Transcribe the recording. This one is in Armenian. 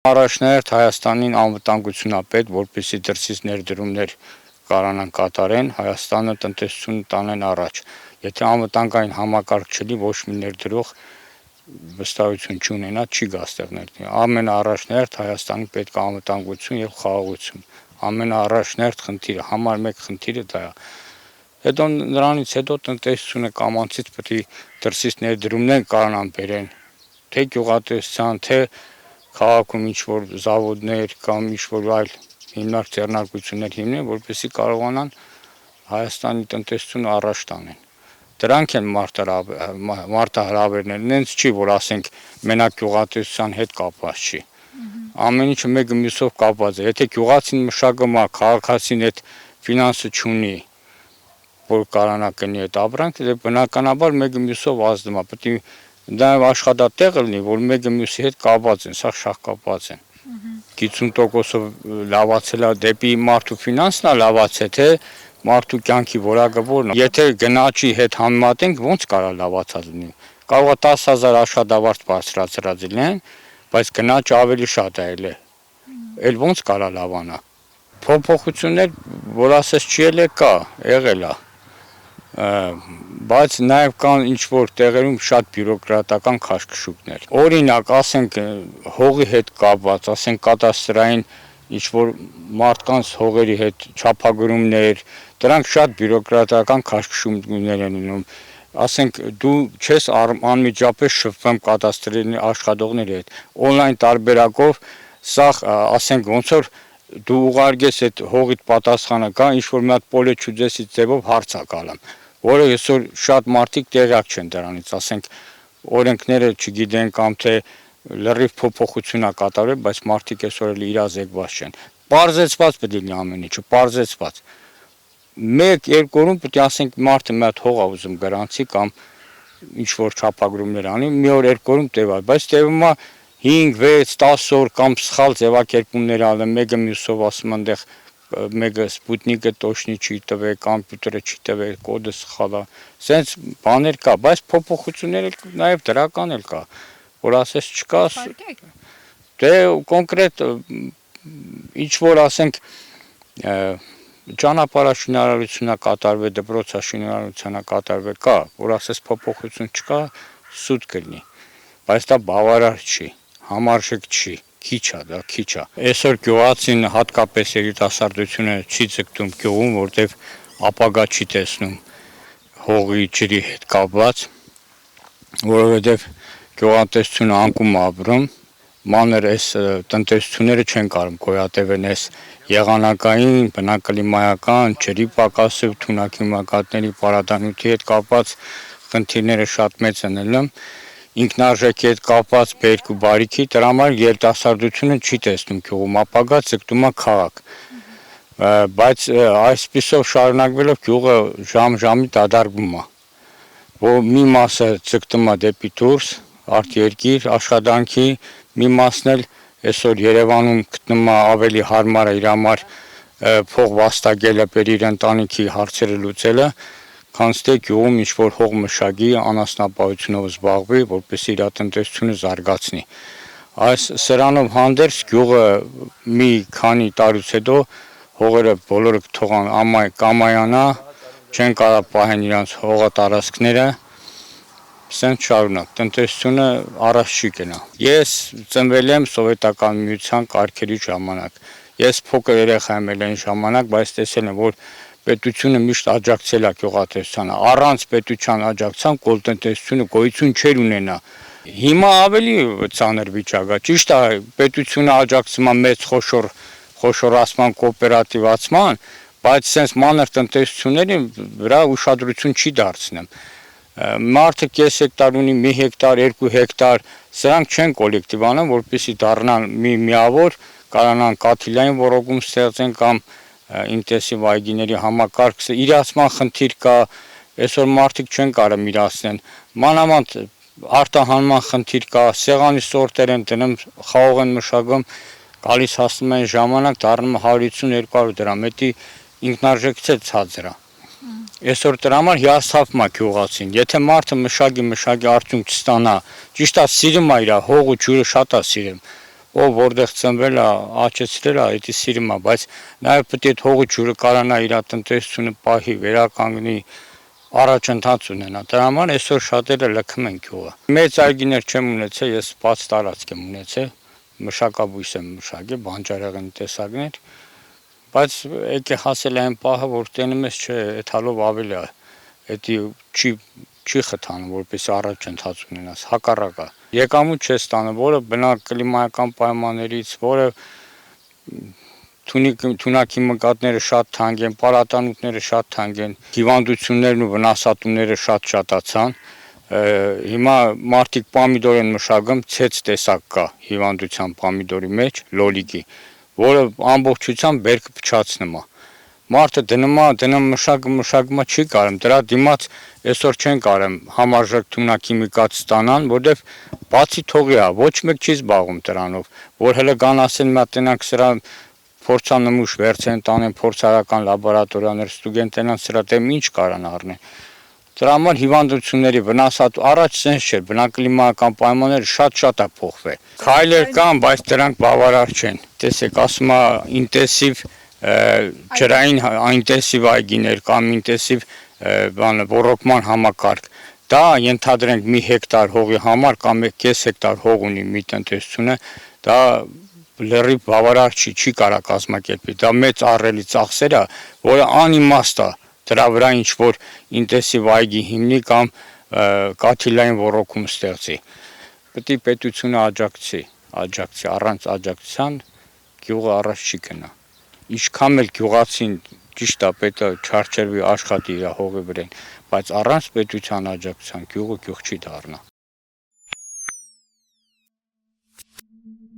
Առաջնահերթ Հայաստանին անվտանգություն է պետք, որպեսզի դրսից ներդրումներ կարողանան կատարեն, Հայաստանը տնտեսությունը տանեն առաջ։ Եթե անվտանգային համակարգ չլինի, ոչ մի ներդրող վստահություն չունենա, չի գա այստեղ ներդրել։ Ամենաառաջնահերթ Հայաստանի պետք է անվտանգություն եւ խաղաղություն։ Ամենաառաջնահերթ խնդիրը, համար 1 խնդիրը դա է։ Հետո նրանից հետո տնտեսությունը կամանցից պետք է դրսից ներդրումներ կարողանան բերեն, թե գյուղատնտեսության, թե քաղաքում ինչ-որ զավոդներ կամ ինչ-որ այլ հիմնարկ ձեռնարկություններ հիմնեն, որպեսզի կարողանան Հայաստանի տնտեսությունը առաջ տանեն։ Դրանք են մարտահրավերներն, նենց չի, որ ասենք մենակ գյուղատնտեսության հետ կապված չի։ Ամեն ինչը մեկը մյուսով կապված է։ Եթե գյուղացին մշակում է, քաղաքացին այդ ֆինանսը չունի, որ կարողանա կնի այդ ապրանքը, դե բնականաբար մեկը մյուսով ազդում է։ Պետք է դա աշխատատեղը լինի, որ մեկը մյուսի հետ կապված են, սա շահ կապված են։ 50%-ով լավացել է դեպի մարդու ֆինանսն է լավացել, թե մարդու կյանքի որակը որն է։ Եթե գնաճի հետ համեմատենք, ո՞նց կարա լավացած լինի։ Կարող է 10,000 աշխատավարձ բարձրացրած լինեն, բայց գնաճը ավելի շատ է ելել։ Էլ ո՞նց կարա լավանա։ Փոփոխություններ, որ ասես չի ելել, կա, եղել է։ Բայց նաև կան ինչ-որ տեղերում շատ բյուրոկրատական քաշքշուկներ։ Օրինակ, ասենք հողի հետ կապված, ասենք կադաստրային ինչ-որ մարդկանց հողերի հետ չափագրումներ, դրանք շատ բյուրոկրատական քաշքշուկներ են ունում։ Ասենք դու չես անմիջապես շփվում կադաստրի աշխատողների հետ։ Օնլայն տարբերակով սա ասենք ոնց որ դու ուղարկես այդ հողիդ պատասխանը կա, ինչ-որ մի հատ պոլե չուզեսի ձևով հարց է գալու, որը այսօր շատ մարդիկ տեղյակ չեն դրանից, ասենք օրենքները չգիտեն կամ թե լրիվ փոփոխություն է կատարվել, բայց մարդիկ այսօր էլ իրազեկված չեն։ Պարզեցված պետք է լինի ամեն ինչը, պարզեցված։ 1-2 օրում պետք է ասենք մարդը մի հատ հող է ուզում գրանցի կամ ինչ-որ չափագրումներ անի, մի օր 2 օրում տևա, բայց տևում է 5-6-10 օր կամ սխալ ձևակերպումներ ալը, մեկը մյուսով ասում այնտեղ մեկը սպուտնիկը տոշնի չի տվել, կոմպյուտերը չի տվել, կոդը սխալ է։ Սենց բաներ կա, բայց փոփոխություններ էլ նաև դրական էլ կա, որ ասես չկա։ Դե կոնկրետ ինչ որ ասենք ճանապարհաշինարարությունն է կատարվել, դպրոցաշինարարությունն է կատարվել, կա, որ ասես փոփոխություն չկա, սուտ կլինի, բայց դա բավարար չի, համարժեք չի, քիչ է, դա քիչ է։ Այսօր գյուղացին հատկապես երիտասարդությունը չի ձգտում գյուղում, որտեղ ապագա չի տեսնում հողի ջրի հետ կապված, որովհետև գյուղատնտեսությունը անկում ապրում, մանր այս տնտեսությունները չեն կարող գոյատևեն այս եղանակային, բնակլիմայական, ջրի պակասը, թունակի մակատների պարադանյութի հետ կապված խնդիրները շատ մեծ են ելնում, ինքնարժեքի հետ կապված բերք ու բարիքի, դրա համար երիտասարդությունը չի տեսնում գյուղում, ապագա ձգտում է քաղաք։ Բայց այսպիսով շարունակվելով գյուղը ժամ-ժամի դադարվում է, որ մի մասը ձգտում է դեպի դուրս, արտերկիր աշխատանքի, մի մասն էլ այսօր Երևանում գտնում է ավելի հարմար է իր համար փող վաստակելը, իր ընտանիքի հարցերը լուծելը, քան թե գյուղում ինչ-որ հող մշակի, անասնապահությունով զբաղվի, որպեսզի իր տնտեսությունը զարգացնի։ Այս սրանով հանդերձ գյուղը մի քանի տարուց հետո հողերը բոլորը կթողան կամայանա, չեն կարող պահեն իրանց հողատարածքները, սենց շարունակ, տնտեսությունը առաջ չի գնա։ Ես ծնվել եմ սովետական միության կարգերի ժամանակ, ես փոքր երեխա եմ ել այն ժամանակ, բայց տեսել եմ, որ պետությունը միշտ աջակցել է գյուղատնտեսությանը, առանց պետության աջակցության կոլտնտեսությունը գոյություն չէր ունենա։ Հիմա ավելի ծանր վիճակ է, ճիշտ է, պետությունը աջակցում է մեծ խոշորացման, կոոպերատիվացման, բայց սենց մանր տնտեսությունների վրա ուշադրություն չի դարձնում։ Մարդը կես հեկտար ունի, 1 հեկտար, 2 հեկտար, սրանք չեն կոլեկտիվ անում, որպեսզի դառնան մի միավոր, կարողանան կաթիլային ոռոգում ստեղծեն կամ ինտենսիվ այգիների համակարգը, իրացման խնդիր կա, այսօր մարդիկ չեն կարող իրացնեն, մանավանդ արտահանման խնդիր կա, սեղանի սորտեր են դնում, խաղող են մշակում, գալիս հասնում են ժամանակ, դառնում 150-200 դրամ, դա ինքնարժեքից է ցածր է։ Այսօր դրա համար հիասթափվում է գյուղացին, եթե մարդը մշակի արդյունք չստանա, ճիշտ է սիրում է իր հողը ջուրը շատ է սիրում, ով որտեղ ծնվել է, աճեցրել է, դա սիրում է, բայց նաև պետք է հողի ջուրը կարողանա իր տնտեսությունը պահի, վերականգնի, առաջընթաց ունենա։ Դրա համար այսօր շատերը լքում են գյուղը։ Մեծ այգիներ չեմ ունեցել, ես բաց տարածք եմ ունեցել, մշակաբույս եմ մշակել, բանջարեղեն տեսակներ, բայց եկե հասել այն պահը, որ տենում ես, չէ, այդ հալով ավելի է, դա չի խթանում, որպես առաջընթաց ունենաս, հակառակը։ Եկամուտ չես ստանում, որը բնակ կլիմայական պայմաններից, որը թունակի մկատները շատ թանկ են, պարատանուտները շատ թանկ են, հիվանդություններն ու վնասատուները շատ շատացան։ Հիմա մարդիկ պամիդոր են մշակում, ցեց տեսակ կա հիվանդության պամիդորի մեջ, լոլիկի, որը ամբողջությամբ բերքը փչացնում է։ Մարդը դնում մշակումը չի կարում, դրա դիմաց այսօր չեն կարում համարժեք թունակիմիկատ ստանան, որտեվ բացի թողի է, ոչ մեկ չի զբաղվում դրանով, որ հələ կան ասեն մա տնանք սրա փորձանմուշ վերցեն տանեն փորձարական լաբորատորիաներ ստուգենտենան սրա դեմ ինչ կարան առնեն։ Դրա համար հիվանդությունների վնասատու առաջ sense չէ, բնակլիմայական պայմանները շատ է փոխվել։ Քայլեր կան, բայց դրանք բավարար չեն։ Տեսեք, ասում է ինտենսիվ ջրային ինտենսիվ այգիներ կամ ինտենսիվ ոռոգման համակարգ։ Դա ենթադրենք մի հեկտար հողի համար կամ 1.5 հեկտար հող ունի մի տնտեսությունը, դա լրիվ բավարար չի կարա կազմակերպի։ Դա մեծ ահռելի ծախսեր է, որը անիմաստ է դրա վրա ինչ որ ինտենսիվ այգի հիմնի կամ կաթիլային ոռոգում ստեղծի։ Պետք է պետությունը աջակցի, առանց աջակցության գյուղը առաջ չի գնա։ Ինչքան էլ գյուղացին ճիշտ է պետք է չարչարվի աշխատի իր հողի վրան, բայց առանց պետության աջակցության գյուղը գյուղ չի դառնա։